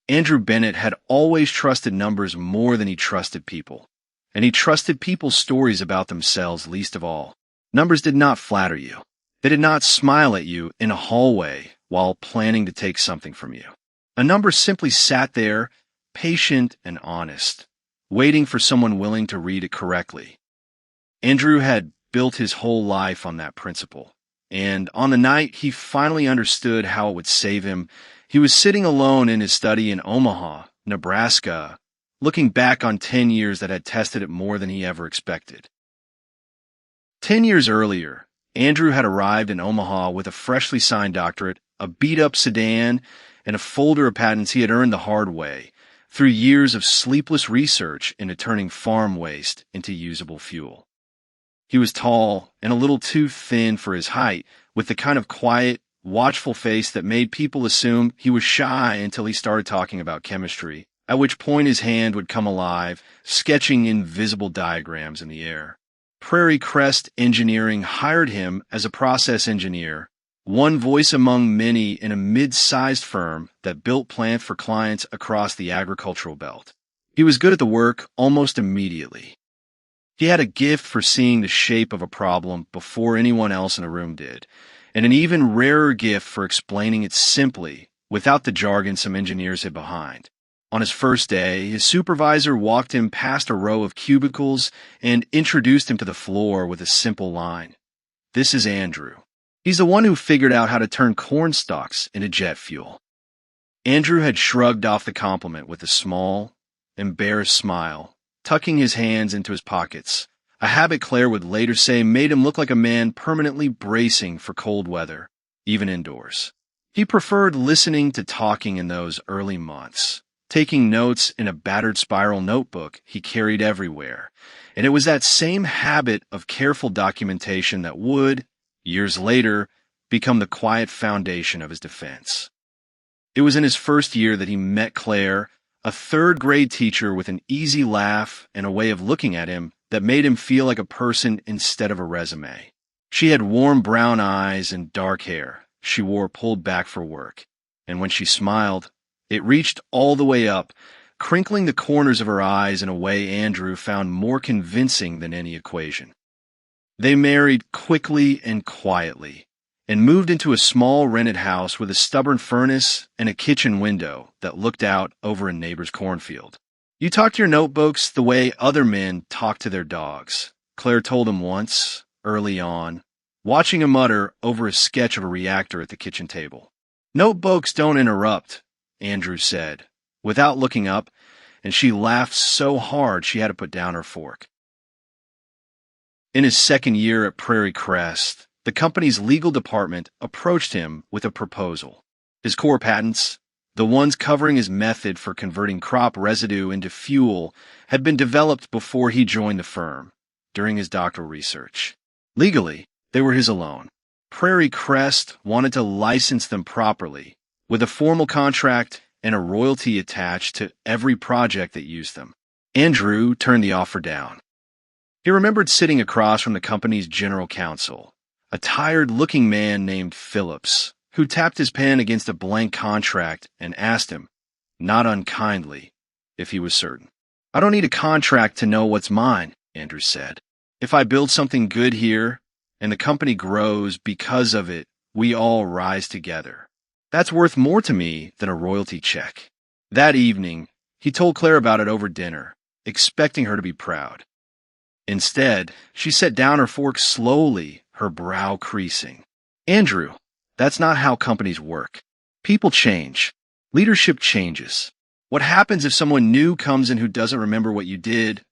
Andrew Bennett had always trusted numbers more than he trusted people, and he trusted people's stories about themselves least of all. Numbers did not flatter you. They did not smile at you in a hallway while planning to take something from you. A number simply sat there, patient and honest, waiting for someone willing to read it correctly. Andrew had built his whole life on that principle, and on the night he finally understood how it would save him, he was sitting alone in his study in Omaha, Nebraska, looking back on 10 years that had tested it more than he ever expected. 10 years earlier, Andrew had arrived in Omaha with a freshly signed doctorate, a beat-up sedan, and a folder of patents he had earned the hard way through years of sleepless research into turning farm waste into usable fuel. He was tall and a little too thin for his height, with the kind of quiet, watchful face that made people assume he was shy until he started talking about chemistry, at which point his hand would come alive, sketching invisible diagrams in the air. Prairie Crest Engineering hired him as a process engineer, one voice among many in a mid-sized firm that built plants for clients across the agricultural belt. He was good at the work almost immediately. He had a gift for seeing the shape of a problem before anyone else in the room did, and an even rarer gift for explaining it simply, without the jargon some engineers hid behind. On his first day, his supervisor walked him past a row of cubicles and introduced him to the floor with a simple line. "This is Andrew. He's the one who figured out how to turn corn stalks into jet fuel." Andrew had shrugged off the compliment with a small, embarrassed smile, tucking his hands into his pockets, a habit Claire would later say made him look like a man permanently bracing for cold weather, even indoors. He preferred listening to talking in those early months, taking notes in a battered spiral notebook he carried everywhere, and it was that same habit of careful documentation that would, years later, become the quiet foundation of his defense. It was in his first year that he met Claire, a third-grade teacher with an easy laugh and a way of looking at him that made him feel like a person instead of a resume. She had warm brown eyes and dark hair she wore pulled back for work, and when she smiled, it reached all the way up, crinkling the corners of her eyes in a way Andrew found more convincing than any equation. They married quickly and quietly, and moved into a small rented house with a stubborn furnace and a kitchen window that looked out over a neighbor's cornfield. "You talk to your notebooks the way other men talk to their dogs," Claire told him once, early on, watching him mutter over a sketch of a reactor at the kitchen table. "Notebooks don't interrupt," Andrew said, without looking up, and she laughed so hard she had to put down her fork. In his second year at Prairie Crest, the company's legal department approached him with a proposal. His core patents, the ones covering his method for converting crop residue into fuel, had been developed before he joined the firm, during his doctoral research. Legally, they were his alone. Prairie Crest wanted to license them properly, with a formal contract and a royalty attached to every project that used them. Andrew turned the offer down. He remembered sitting across from the company's general counsel, a tired-looking man named Phillips, who tapped his pen against a blank contract and asked him, not unkindly, if he was certain. "I don't need a contract to know what's mine," Andrew said. "If I build something good here, and the company grows because of it, we all rise together. That's worth more to me than a royalty check." That evening, he told Claire about it over dinner, expecting her to be proud. Instead, she set down her fork slowly, her brow creasing. "Andrew, that's not how companies work. People change. Leadership changes. What happens if someone new comes in who doesn't remember what you did,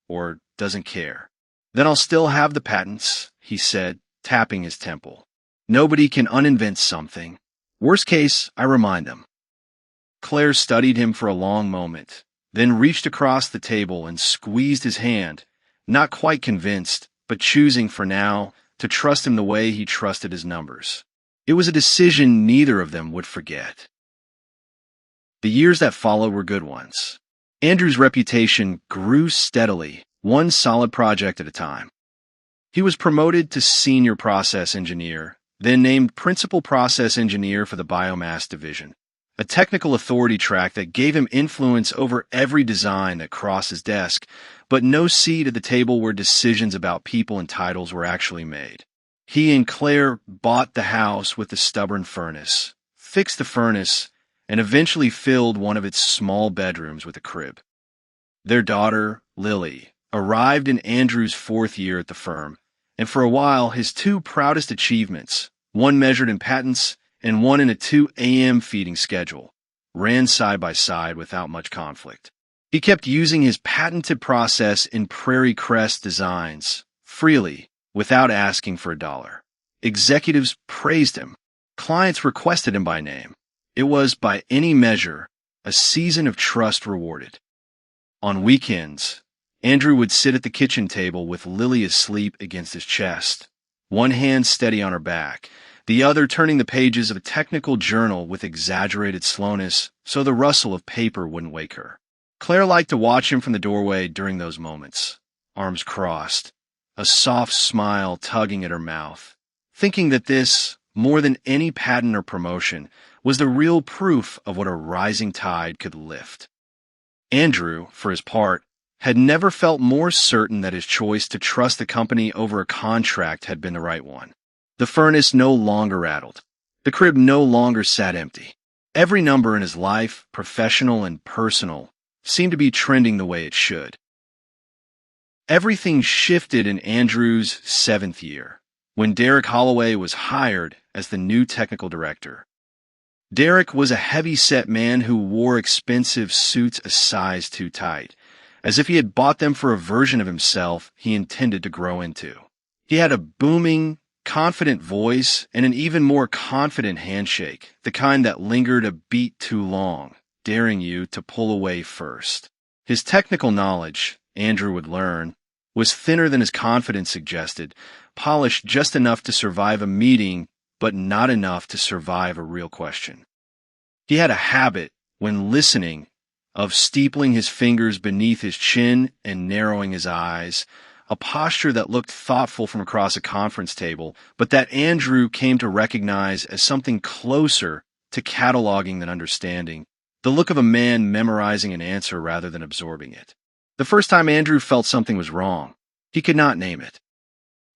or doesn't care? Then I'll still have the patents," he said, tapping his temple. "Nobody can uninvent something. Worst case, I remind them." Claire studied him for a long moment, then reached across the table and squeezed his hand, not quite convinced, but choosing for now to trust him the way he trusted his numbers. It was a decision neither of them would forget. The years that followed were good ones. Andrew's reputation grew steadily, one solid project at a time. He was promoted to senior process engineer, then named principal process engineer for the biomass division, a technical authority track that gave him influence over every design that crossed his desk, but no seat at the table where decisions about people and titles were actually made. He and Claire bought the house with the stubborn furnace, fixed the furnace, and eventually filled one of its small bedrooms with a crib. Their daughter, Lily, arrived in Andrew's 4th year at the firm, and for a while his 2 proudest achievements, one measured in patents and one in a 2 a.m. feeding schedule, ran side by side without much conflict. He kept using his patented process in Prairie Crest designs, freely, without asking for $1. Executives praised him. Clients requested him by name. It was, by any measure, a season of trust rewarded. On weekends, Andrew would sit at the kitchen table with Lily asleep against his chest, one hand steady on her back, the other turning the pages of a technical journal with exaggerated slowness so the rustle of paper wouldn't wake her. Claire liked to watch him from the doorway during those moments, arms crossed, a soft smile tugging at her mouth, thinking that this, more than any patent or promotion, was the real proof of what a rising tide could lift. Andrew, for his part, had never felt more certain that his choice to trust the company over a contract had been the right one. The furnace no longer rattled. The crib no longer sat empty. Every number in his life, professional and personal, seemed to be trending the way it should. Everything shifted in Andrew's 7th year, when Derek Holloway was hired as the new technical director. Derek was a heavy-set man who wore expensive suits a size too tight, as if he had bought them for a version of himself he intended to grow into. He had a booming, confident voice and an even more confident handshake, the kind that lingered a beat too long, daring you to pull away first. His technical knowledge, Andrew would learn, was thinner than his confidence suggested, polished just enough to survive a meeting, but not enough to survive a real question. He had a habit, when listening, of steepling his fingers beneath his chin and narrowing his eyes, a posture that looked thoughtful from across a conference table, but that Andrew came to recognize as something closer to cataloging than understanding, the look of a man memorizing an answer rather than absorbing it. The first time Andrew felt something was wrong, he could not name it.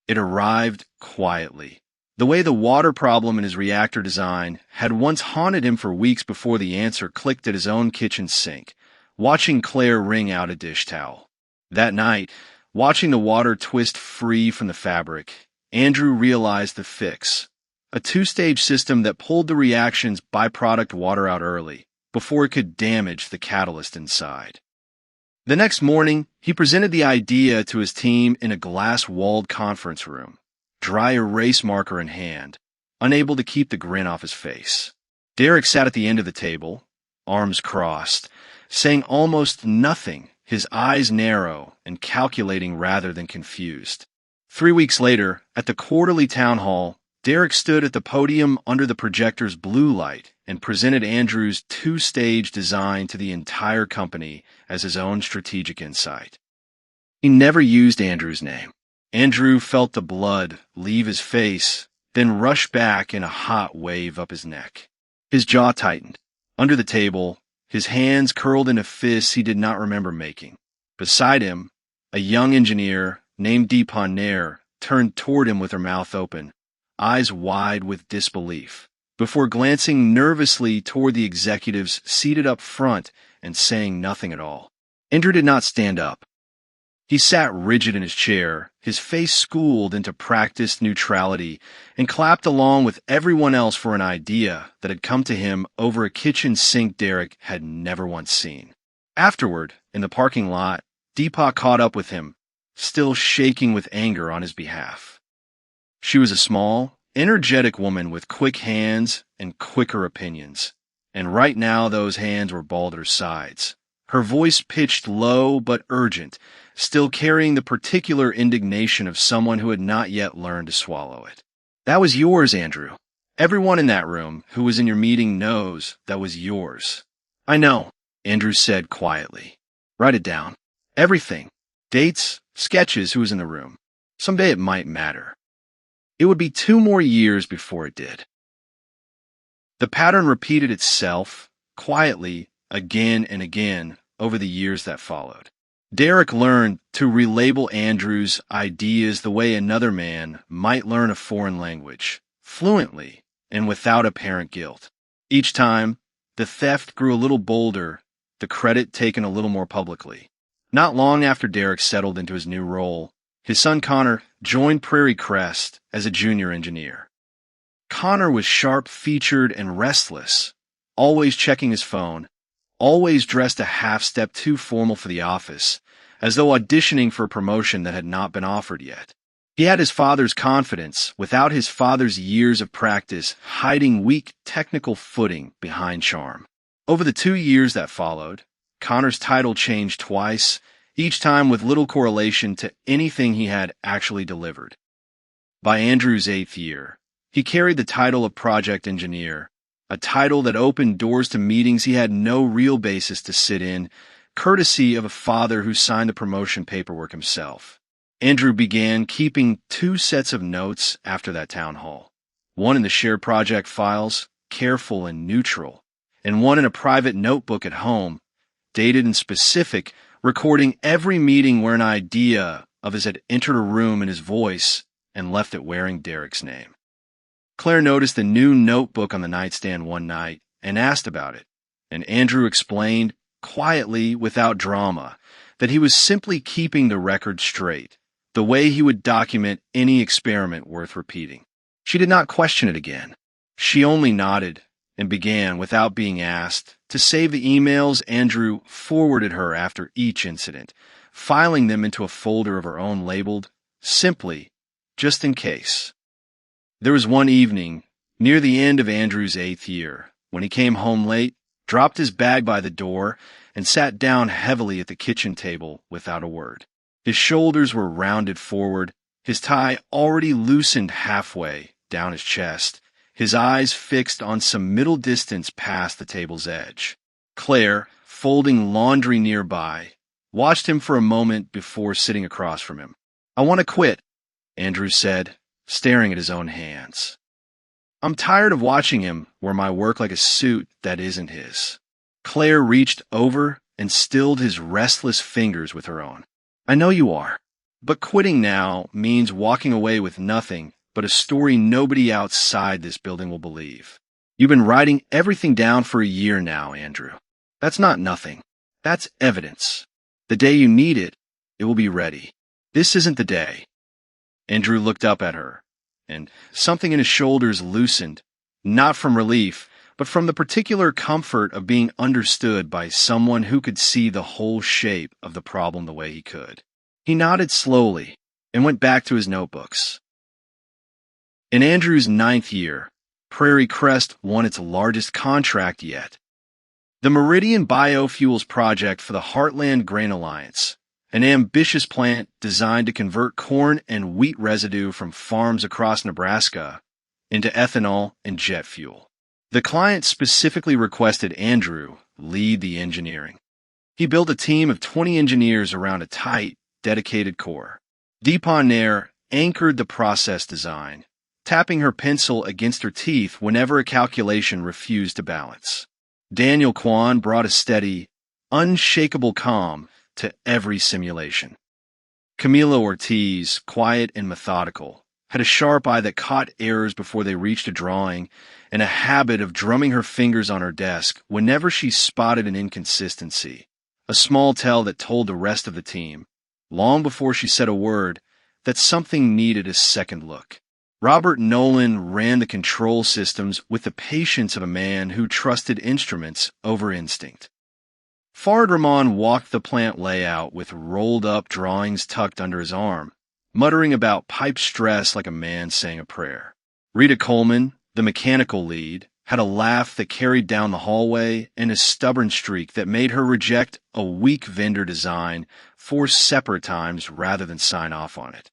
It arrived quietly. The way the water problem in his reactor design had once haunted him for weeks before the answer clicked at his own kitchen sink, watching Claire wring out a dish towel. That night, watching the water twist free from the fabric, Andrew realized the fix, a 2-stage system that pulled the reaction's byproduct water out early, before it could damage the catalyst inside. The next morning, he presented the idea to his team in a glass-walled conference room, dry erase marker in hand, unable to keep the grin off his face. Derek sat at the end of the table, arms crossed, saying almost nothing, his eyes narrow and calculating rather than confused. 3 weeks later, at the quarterly town hall, Derek stood at the podium under the projector's blue light and presented Andrew's 2-stage design to the entire company as his own strategic insight. He never used Andrew's name. Andrew felt the blood leave his face, then rush back in a hot wave up his neck. His jaw tightened. Under the table, his hands curled into fists he did not remember making. Beside him, a young engineer named Deepan Nair turned toward him with her mouth open, eyes wide with disbelief, before glancing nervously toward the executives seated up front and saying nothing at all. Andrew did not stand up. He sat rigid in his chair, his face schooled into practiced neutrality, and clapped along with everyone else for an idea that had come to him over a kitchen sink Derek had never once seen. Afterward, in the parking lot, Deepak caught up with him, still shaking with anger on his behalf. She was a small, energetic woman with quick hands and quicker opinions, and right now those hands were balled at her sides. Her voice pitched low but urgent, still carrying the particular indignation of someone who had not yet learned to swallow it. That was yours, Andrew. Everyone in that room who was in your meeting knows that was yours. I know, Andrew said quietly. Write it down. Everything. Dates, sketches, who was in the room. Someday it might matter. It would be 2 more years before it did. The pattern repeated itself, quietly, again and again, over the years that followed. Derek learned to relabel Andrew's ideas the way another man might learn a foreign language, fluently and without apparent guilt. Each time, the theft grew a little bolder, the credit taken a little more publicly. Not long after Derek settled into his new role, his son Connor joined Prairie Crest as a junior engineer. Connor was sharp-featured and restless, always checking his phone, always dressed a half-step too formal for the office, as though auditioning for a promotion that had not been offered yet. He had his father's confidence without his father's years of practice hiding weak technical footing behind charm. Over the 2 years that followed, Connor's title changed twice, each time with little correlation to anything he had actually delivered. By Andrew's 8th year, he carried the title of project engineer, a title that opened doors to meetings he had no real basis to sit in, courtesy of a father who signed the promotion paperwork himself. Andrew began keeping 2 sets of notes after that town hall, one in the shared project files, careful and neutral, and one in a private notebook at home, dated and specific, recording every meeting where an idea of his had entered a room in his voice and left it wearing Derek's name. Claire noticed a new notebook on the nightstand one night and asked about it, and Andrew explained, quietly without drama, that he was simply keeping the record straight, the way he would document any experiment worth repeating. She did not question it again. She only nodded and began, without being asked, to save the emails Andrew forwarded her after each incident, filing them into a folder of her own labeled, simply, just in case. There was one evening, near the end of Andrew's 8th year, when he came home late, dropped his bag by the door, and sat down heavily at the kitchen table without a word. His shoulders were rounded forward, his tie already loosened halfway down his chest, his eyes fixed on some middle distance past the table's edge. Claire, folding laundry nearby, watched him for a moment before sitting across from him. "I want to quit," Andrew said, staring at his own hands. "I'm tired of watching him wear my work like a suit that isn't his." Claire reached over and stilled his restless fingers with her own. "I know you are, but quitting now means walking away with nothing but a story nobody outside this building will believe. You've been writing everything down for a year now, Andrew. That's not nothing. That's evidence. The day you need it, it will be ready. This isn't the day." Andrew looked up at her, and something in his shoulders loosened, not from relief, but from the particular comfort of being understood by someone who could see the whole shape of the problem the way he could. He nodded slowly and went back to his notebooks. In Andrew's 9th year, Prairie Crest won its largest contract yet. The Meridian BioFuels Project for the Heartland Grain Alliance, an ambitious plant designed to convert corn and wheat residue from farms across Nebraska into ethanol and jet fuel. The client specifically requested Andrew lead the engineering. He built a team of 20 engineers around a tight, dedicated core. Deepaner anchored the process design, tapping her pencil against her teeth whenever a calculation refused to balance. Daniel Kwan brought a steady, unshakable calm to every simulation. Camila Ortiz, quiet and methodical, had a sharp eye that caught errors before they reached a drawing, and a habit of drumming her fingers on her desk whenever she spotted an inconsistency, a small tell that told the rest of the team, long before she said a word, that something needed a second look. Robert Nolan ran the control systems with the patience of a man who trusted instruments over instinct. Farid Rahman walked the plant layout with rolled-up drawings tucked under his arm, muttering about pipe stress like a man saying a prayer. Rita Coleman, the mechanical lead, had a laugh that carried down the hallway and a stubborn streak that made her reject a weak vendor design 4 separate times rather than sign off on it.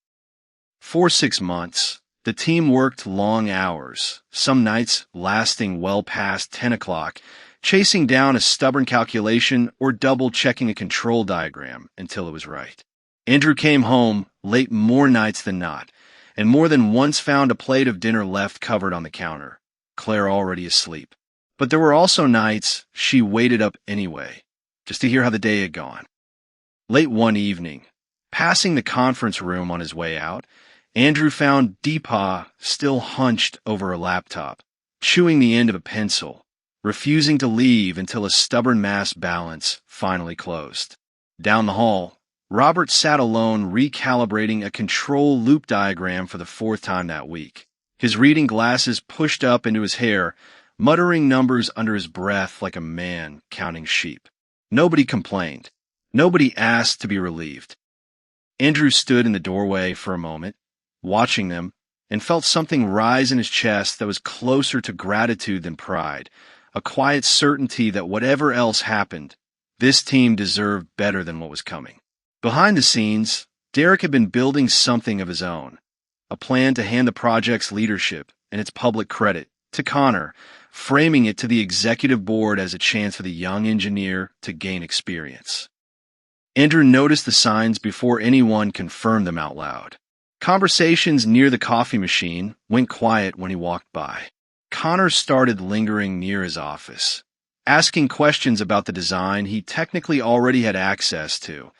For 6 months, the team worked long hours, some nights lasting well past 10 o'clock, chasing down a stubborn calculation or double-checking a control diagram until it was right. Andrew came home late more nights than not, and more than once found a plate of dinner left covered on the counter, Claire already asleep. But there were also nights she waited up anyway, just to hear how the day had gone. Late one evening, passing the conference room on his way out, Andrew found Deepa still hunched over her laptop, chewing the end of a pencil, refusing to leave until a stubborn mass balance finally closed. Down the hall, Robert sat alone recalibrating a control loop diagram for the fourth time that week, his reading glasses pushed up into his hair, muttering numbers under his breath like a man counting sheep. Nobody complained. Nobody asked to be relieved. Andrew stood in the doorway for a moment, watching them, and felt something rise in his chest that was closer to gratitude than pride, a quiet certainty that whatever else happened, this team deserved better than what was coming. Behind the scenes, Derek had been building something of his own, a plan to hand the project's leadership and its public credit to Connor, framing it to the executive board as a chance for the young engineer to gain experience. Andrew noticed the signs before anyone confirmed them out loud. Conversations near the coffee machine went quiet when he walked by. Connor started lingering near his office, asking questions about the design he technically already had access to,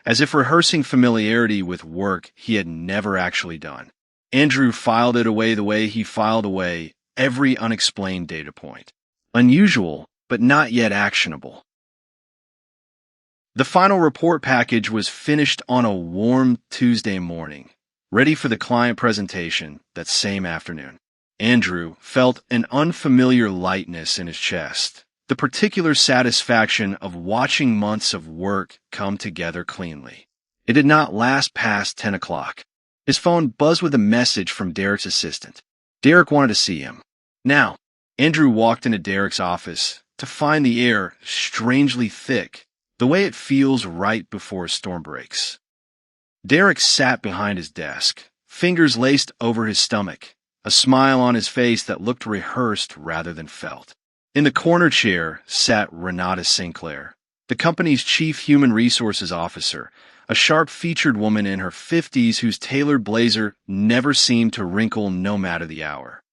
as if rehearsing familiarity with work he had never actually done. Andrew filed it away the way he filed away every unexplained data point. Unusual, but not yet actionable. The final report package was finished on a warm Tuesday morning, ready for the client presentation that same afternoon. Andrew felt an unfamiliar lightness in his chest, the particular satisfaction of watching months of work come together cleanly. It did not last past 10 o'clock. His phone buzzed with a message from Derek's assistant. Derek wanted to see him. Now, Andrew walked into Derek's office to find the air strangely thick, the way it feels right before a storm breaks. Derek sat behind his desk, fingers laced over his stomach, a smile on his face that looked rehearsed rather than felt. In the corner chair sat Renata Sinclair, the company's chief human resources officer, a sharp-featured woman in her 50s whose tailored blazer never seemed to wrinkle no matter the hour.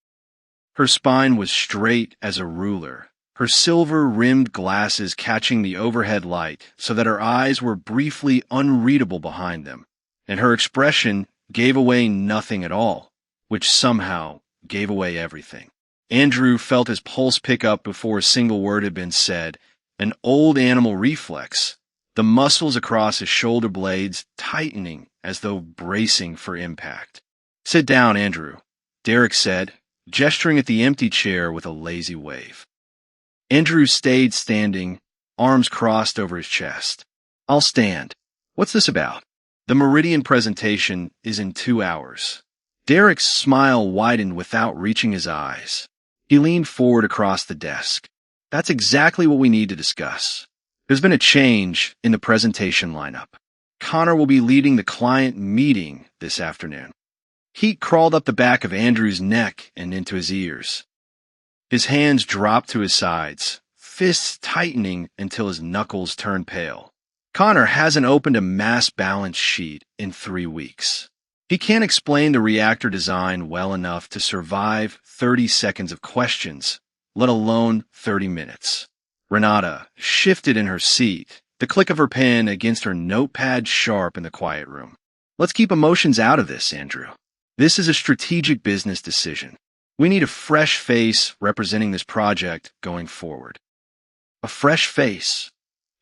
Her spine was straight as a ruler, her silver-rimmed glasses catching the overhead light so that her eyes were briefly unreadable behind them, and her expression gave away nothing at all, which somehow gave away everything. Andrew felt his pulse pick up before a single word had been said, an old animal reflex, the muscles across his shoulder blades tightening as though bracing for impact. "Sit down, Andrew," Derek said, gesturing at the empty chair with a lazy wave. Andrew stayed standing, arms crossed over his chest. "I'll stand. What's this about?" "The Meridian presentation is in 2 hours." Derek's smile widened without reaching his eyes. He leaned forward across the desk. "That's exactly what we need to discuss. There's been a change in the presentation lineup. Connor will be leading the client meeting this afternoon." Heat crawled up the back of Andrew's neck and into his ears. His hands dropped to his sides, fists tightening until his knuckles turned pale. Connor hasn't opened a mass balance sheet in 3 weeks. He can't explain the reactor design well enough to survive 30 seconds of questions, let alone 30 minutes. Renata shifted in her seat, the click of her pen against her notepad sharp in the quiet room. "Let's keep emotions out of this, Andrew. This is a strategic business decision. We need a fresh face representing this project going forward." "A fresh face."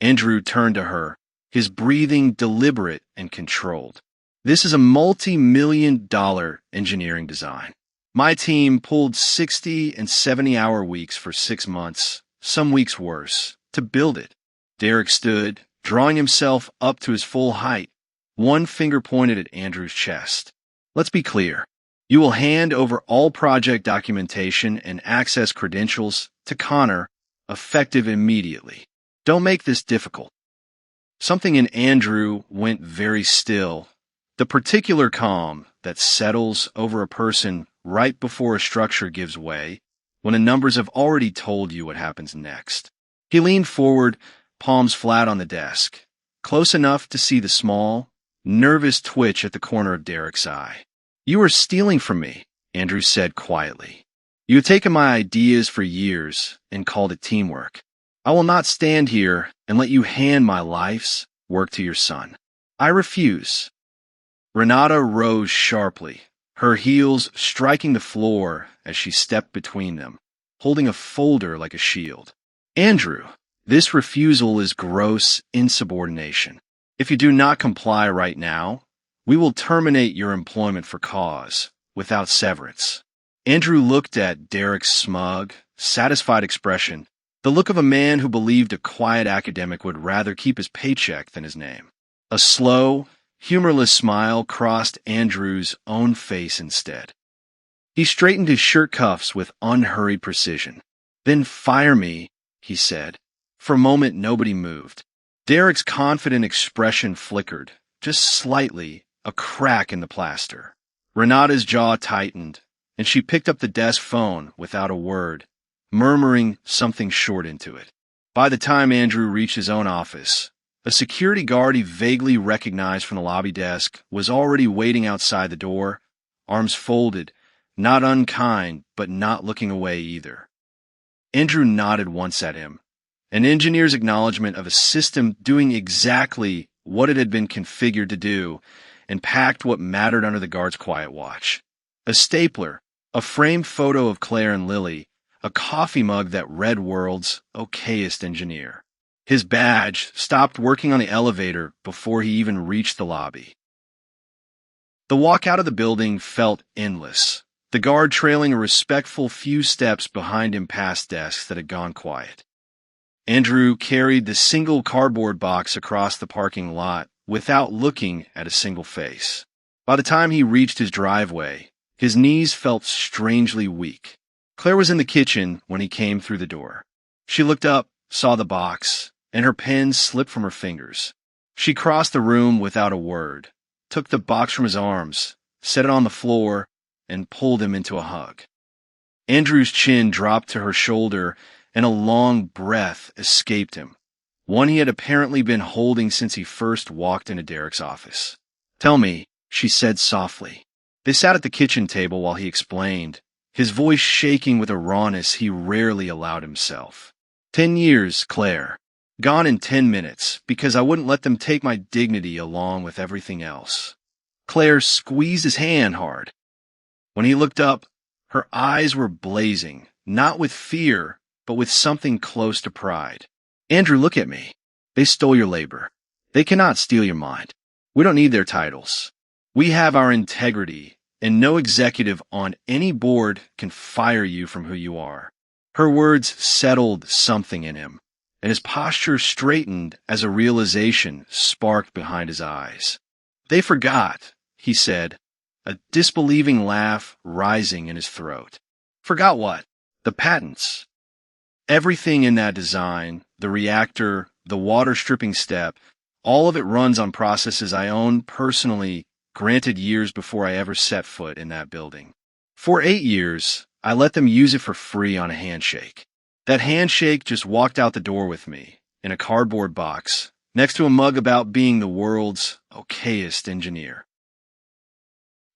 Andrew turned to her, his breathing deliberate and controlled. "This is a multi-million-dollar engineering design. My team pulled 60 and 70-hour weeks for 6 months, some weeks worse, to build it." Derek stood, drawing himself up to his full height, one finger pointed at Andrew's chest. "Let's be clear. You will hand over all project documentation and access credentials to Connor, effective immediately. Don't make this difficult." Something in Andrew went very still, the particular calm that settles over a person right before a structure gives way, when the numbers have already told you what happens next. He leaned forward, palms flat on the desk, close enough to see the small, nervous twitch at the corner of Derek's eye. "You are stealing from me," Andrew said quietly. You have taken my ideas for years and called it teamwork. I will not stand here and let you hand my life's work to your son. I refuse. Renata rose sharply, her heels striking the floor as she stepped between them, holding a folder like a shield. Andrew, this refusal is gross insubordination. If you do not comply right now, we will terminate your employment for cause, without severance. Andrew looked at Derek's smug, satisfied expression, the look of a man who believed a quiet academic would rather keep his paycheck than his name. A slow, humorless smile crossed Andrew's own face instead. He straightened his shirt cuffs with unhurried precision. Then fire me, he said. For a moment, nobody moved. Derek's confident expression flickered, just slightly, a crack in the plaster. Renata's jaw tightened, and she picked up the desk phone without a word, murmuring something short into it. By the time Andrew reached his own office, a security guard he vaguely recognized from the lobby desk was already waiting outside the door, arms folded, not unkind, but not looking away either. Andrew nodded once at him, an engineer's acknowledgement of a system doing exactly what it had been configured to do, and packed what mattered under the guard's quiet watch. A stapler, a framed photo of Claire and Lily, a coffee mug that read World's okayest engineer. His badge stopped working on the elevator before he even reached the lobby. The walk out of the building felt endless, the guard trailing a respectful few steps behind him past desks that had gone quiet. Andrew carried the single cardboard box across the parking lot without looking at a single face. By the time he reached his driveway, his knees felt strangely weak. Claire was in the kitchen when he came through the door. She looked up, saw the box, and her pen slipped from her fingers. She crossed the room without a word, took the box from his arms, set it on the floor, and pulled him into a hug. Andrew's chin dropped to her shoulder, and a long breath escaped him, one he had apparently been holding since he first walked into Derek's office. "Tell me," she said softly. They sat at the kitchen table while he explained, his voice shaking with a rawness he rarely allowed himself. 10 years, Claire. Gone in 10 minutes, because I wouldn't let them take my dignity along with everything else. Claire squeezed his hand hard. When he looked up, her eyes were blazing, not with fear, but with something close to pride. "Andrew, look at me. They stole your labor. They cannot steal your mind. We don't need their titles. We have our integrity, and no executive on any board can fire you from who you are." Her words settled something in him, and his posture straightened as a realization sparked behind his eyes. "They forgot," he said, a disbelieving laugh rising in his throat. "Forgot what? The patents. Everything in that design, the reactor, the water stripping step, all of it runs on processes I own personally, granted years before I ever set foot in that building. For 8 years, I let them use it for free on a handshake. That handshake just walked out the door with me, in a cardboard box, next to a mug about being the world's okayest engineer."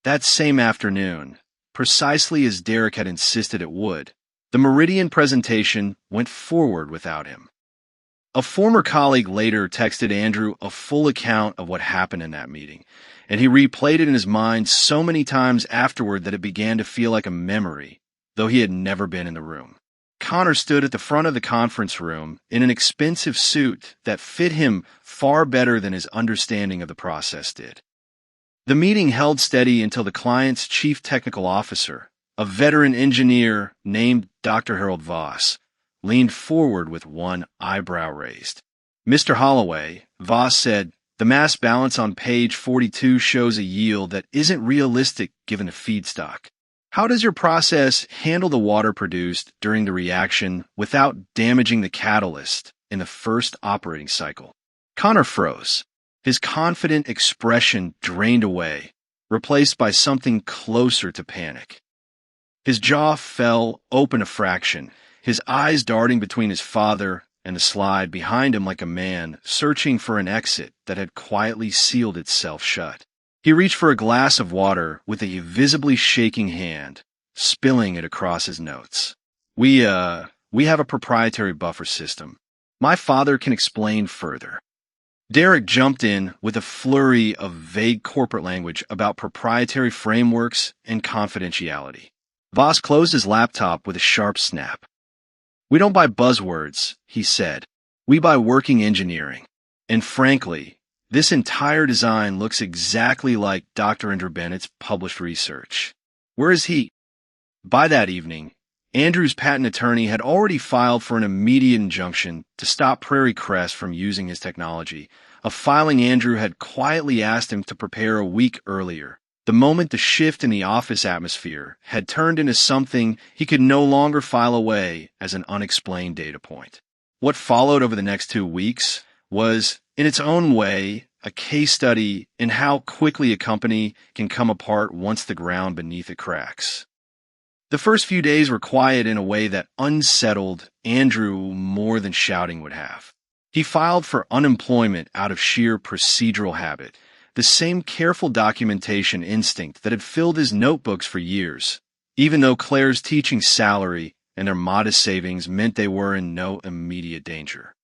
That same afternoon, precisely as Derek had insisted it would, the Meridian presentation went forward without him. A former colleague later texted Andrew a full account of what happened in that meeting, and he replayed it in his mind so many times afterward that it began to feel like a memory, though he had never been in the room. Connor stood at the front of the conference room in an expensive suit that fit him far better than his understanding of the process did. The meeting held steady until the client's chief technical officer, a veteran engineer named Dr. Harold Voss, leaned forward with one eyebrow raised. "Mr. Holloway," Voss said, "the mass balance on page 42 shows a yield that isn't realistic given the feedstock. How does your process handle the water produced during the reaction without damaging the catalyst in the first operating cycle?" Connor froze. His confident expression drained away, replaced by something closer to panic. His jaw fell open a fraction, his eyes darting between his father and the slide behind him like a man searching for an exit that had quietly sealed itself shut. He reached for a glass of water with a visibly shaking hand, spilling it across his notes. We have a proprietary buffer system. My father can explain further." Derek jumped in with a flurry of vague corporate language about proprietary frameworks and confidentiality. Voss closed his laptop with a sharp snap. "We don't buy buzzwords," he said. "We buy working engineering. And frankly, this entire design looks exactly like Dr. Andrew Bennett's published research. Where is he?" By that evening, Andrew's patent attorney had already filed for an immediate injunction to stop Prairie Crest from using his technology, a filing Andrew had quietly asked him to prepare a week earlier, the moment the shift in the office atmosphere had turned into something he could no longer file away as an unexplained data point. What followed over the next 2 weeks was, in its own way, a case study in how quickly a company can come apart once the ground beneath it cracks. The first few days were quiet in a way that unsettled Andrew more than shouting would have. He filed for unemployment out of sheer procedural habit, the same careful documentation instinct that had filled his notebooks for years, even though Claire's teaching salary and their modest savings meant they were in no immediate danger.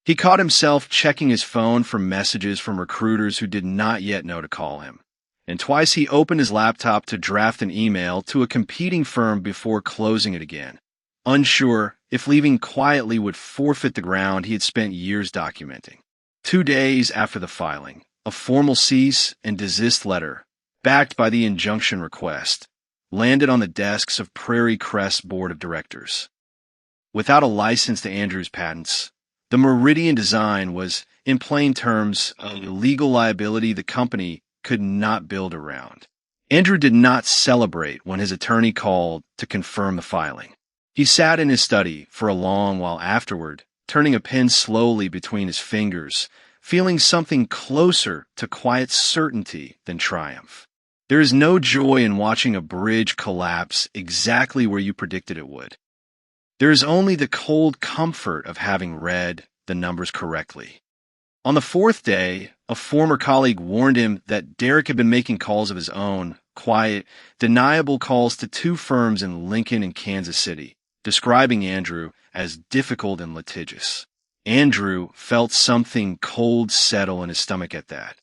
He caught himself checking his phone for messages from recruiters who did not yet know to call him. And twice he opened his laptop to draft an email to a competing firm before closing it again, unsure if leaving quietly would forfeit the ground he had spent years documenting. 2 days after the filing, a formal cease and desist letter, backed by the injunction request, landed on the desks of Prairie Crest's board of directors. Without a license to Andrew's patents, the Meridian design was, in plain terms, a legal liability the company could not build around. Andrew did not celebrate when his attorney called to confirm the filing. He sat in his study for a long while afterward, turning a pen slowly between his fingers, feeling something closer to quiet certainty than triumph. There is no joy in watching a bridge collapse exactly where you predicted it would. There is only the cold comfort of having read the numbers correctly. On the 4th day, a former colleague warned him that Derek had been making calls of his own, quiet, deniable calls to 2 firms in Lincoln and Kansas City, describing Andrew as difficult and litigious. Andrew felt something cold settle in his stomach at that.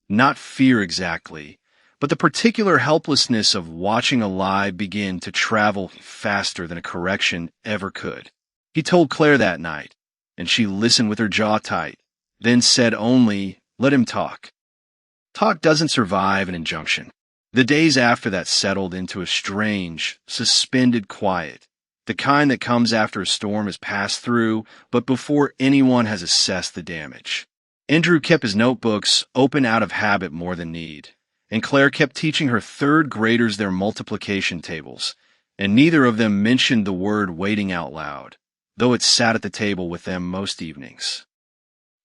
Not fear exactly, but the particular helplessness of watching a lie begin to travel faster than a correction ever could. He told Claire that night, and she listened with her jaw tight, then said only, "Let him talk." Talk doesn't survive an injunction. The days after that settled into a strange, suspended quiet, the kind that comes after a storm has passed through, but before anyone has assessed the damage. Andrew kept his notebooks open out of habit more than need, and Claire kept teaching her 3rd graders their multiplication tables, and neither of them mentioned the word waiting out loud, though it sat at the table with them most evenings.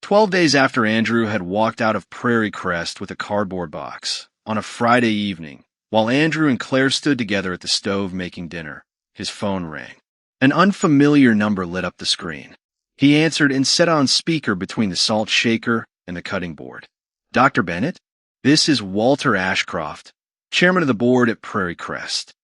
12 days after Andrew had walked out of Prairie Crest with a cardboard box, on a Friday evening, while Andrew and Claire stood together at the stove making dinner, his phone rang. An unfamiliar number lit up the screen. He answered and set on speaker between the salt shaker and the cutting board. "Dr. Bennett? This is Walter Ashcroft, chairman of the board at Prairie Crest."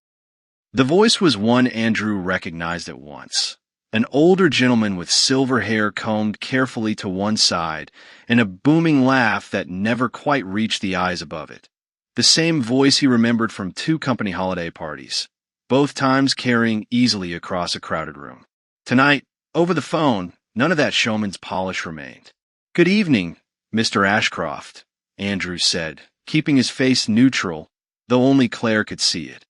The voice was one Andrew recognized at once. An older gentleman with silver hair combed carefully to one side and a booming laugh that never quite reached the eyes above it. The same voice he remembered from 2 company holiday parties, both times carrying easily across a crowded room. Tonight, over the phone, none of that showman's polish remained. "Good evening, Mr. Ashcroft," Andrew said, keeping his face neutral, though only Claire could see it.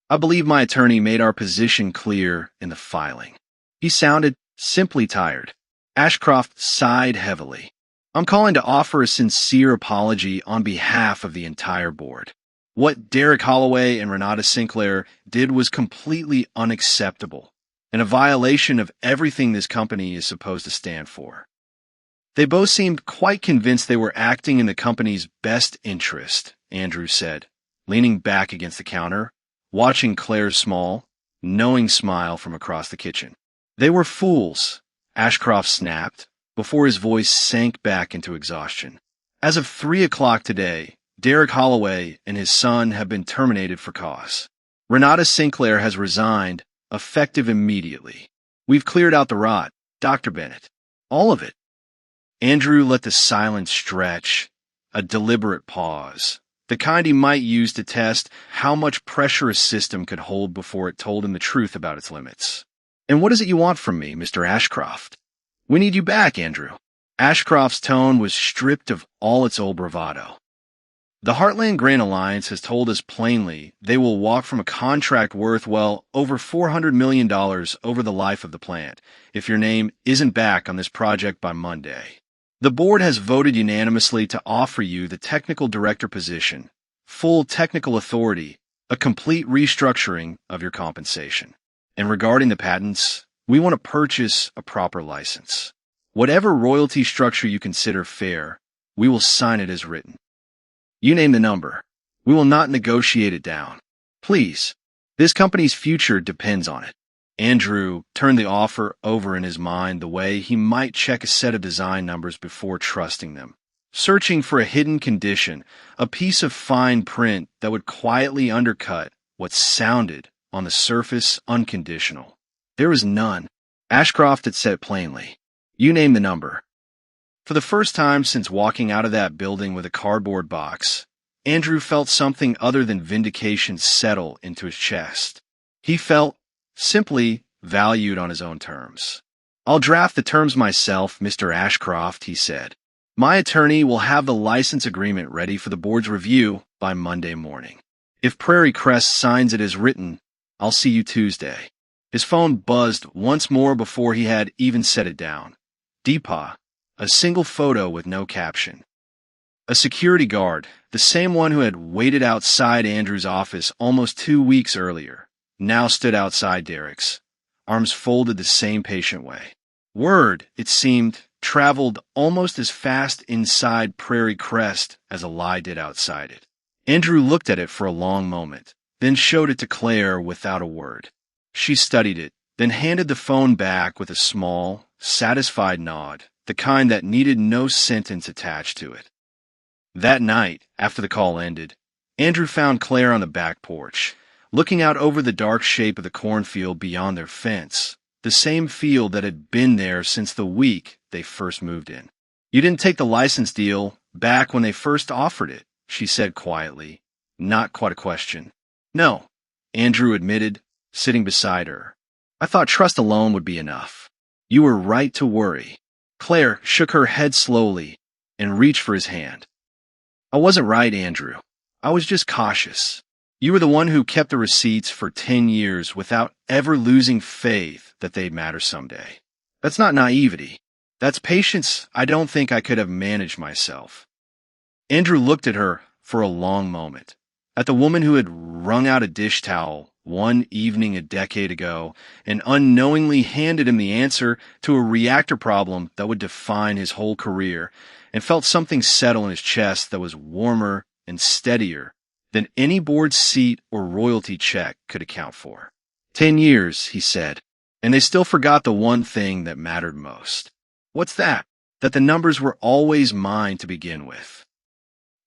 "I believe my attorney made our position clear in the filing." He sounded simply tired. Ashcroft sighed heavily. "I'm calling to offer a sincere apology on behalf of the entire board. What Derek Holloway and Renata Sinclair did was completely unacceptable, and a violation of everything this company is supposed to stand for." They both seemed quite convinced they were acting in the company's best interest, Andrew said, leaning back against the counter, watching Claire's small, knowing smile from across the kitchen. "They were fools," Ashcroft snapped, before his voice sank back into exhaustion. "As of 3 o'clock today, Derek Holloway and his son have been terminated for cause. Renata Sinclair has resigned, effective immediately. We've cleared out the rot, Dr. Bennett. All of it. Andrew let the silence stretch, a deliberate pause, the kind he might use to test how much pressure a system could hold before it told him the truth about its limits. And what is it you want from me, Mr. Ashcroft? We need you back, Andrew. Ashcroft's tone was stripped of all its old bravado. The Heartland Grain Alliance has told us plainly they will walk from a contract worth, well, over $400 million over the life of the plant if your name isn't back on this project by Monday. The board has voted unanimously to offer you the technical director position, full technical authority, a complete restructuring of your compensation. And regarding the patents, we want to purchase a proper license. Whatever royalty structure you consider fair, we will sign it as written. You name the number. We will not negotiate it down. Please. This company's future depends on it. Andrew turned the offer over in his mind the way he might check a set of design numbers before trusting them, searching for a hidden condition, a piece of fine print that would quietly undercut what sounded, on the surface, unconditional. There was none. Ashcroft had said plainly, "You name the number." For the first time since walking out of that building with a cardboard box, Andrew felt something other than vindication settle into his chest. He felt simply valued on his own terms. "I'll draft the terms myself, Mr. Ashcroft," he said. "My attorney will have the license agreement ready for the board's review by Monday morning. If Prairie Crest signs it as written, I'll see you Tuesday." His phone buzzed once more before he had even set it down. Deepa. A single photo with no caption. A security guard, the same one who had waited outside Andrew's office almost 2 weeks earlier, now stood outside Derek's, arms folded the same patient way. Word, it seemed, traveled almost as fast inside Prairie Crest as a lie did outside it. Andrew looked at it for a long moment, then showed it to Claire without a word. She studied it, then handed the phone back with a small, satisfied nod, the kind that needed no sentence attached to it. That night, after the call ended, Andrew found Claire on the back porch, looking out over the dark shape of the cornfield beyond their fence, the same field that had been there since the week they first moved in. "You didn't take the license deal back when they first offered it," she said quietly, not quite a question. "No," Andrew admitted, sitting beside her. "I thought trust alone would be enough. You were right to worry." Claire shook her head slowly and reached for his hand. "I wasn't right, Andrew. I was just cautious. You were the one who kept the receipts for 10 years without ever losing faith that they'd matter someday. That's not naivety. That's patience I don't think I could have managed myself." Andrew looked at her for a long moment, at the woman who had wrung out a dish towel one evening a decade ago and unknowingly handed him the answer to a reactor problem that would define his whole career, and felt something settle in his chest that was warmer and steadier than any board seat or royalty check could account for. 10 years, he said, and they still forgot the one thing that mattered most. What's that? That the numbers were always mine to begin with.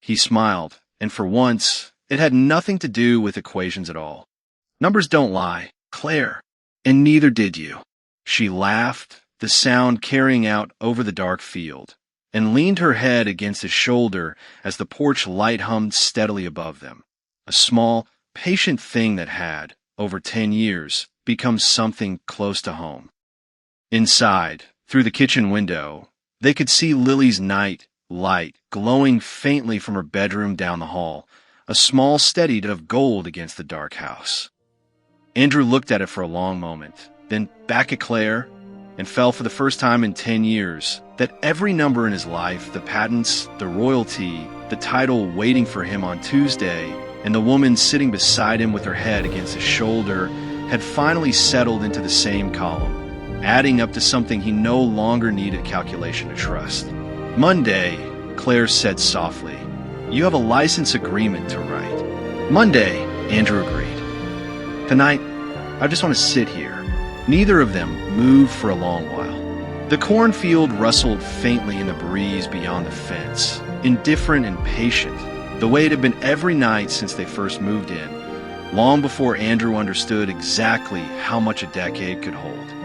He smiled, and for once, it had nothing to do with equations at all. "Numbers don't lie, Claire, and neither did you." She laughed, the sound carrying out over the dark field, and leaned her head against his shoulder as the porch light hummed steadily above them. A small, patient thing that had, over 10 years, become something close to home. Inside, through the kitchen window, they could see Lily's night light glowing faintly from her bedroom down the hall, a small steady of gold against the dark house. Andrew looked at it for a long moment, then back at Claire, and felt for the first time in 10 years that every number in his life, the patents, the royalty, the title waiting for him on Tuesday, and the woman sitting beside him with her head against his shoulder, had finally settled into the same column, adding up to something he no longer needed calculation to trust. "Monday," Claire said softly. "You have a license agreement to write." "Monday," Andrew agreed. "Tonight, I just want to sit here." Neither of them moved for a long while. The cornfield rustled faintly in the breeze beyond the fence, indifferent and patient, the way it had been every night since they first moved in, long before Andrew understood exactly how much a decade could hold.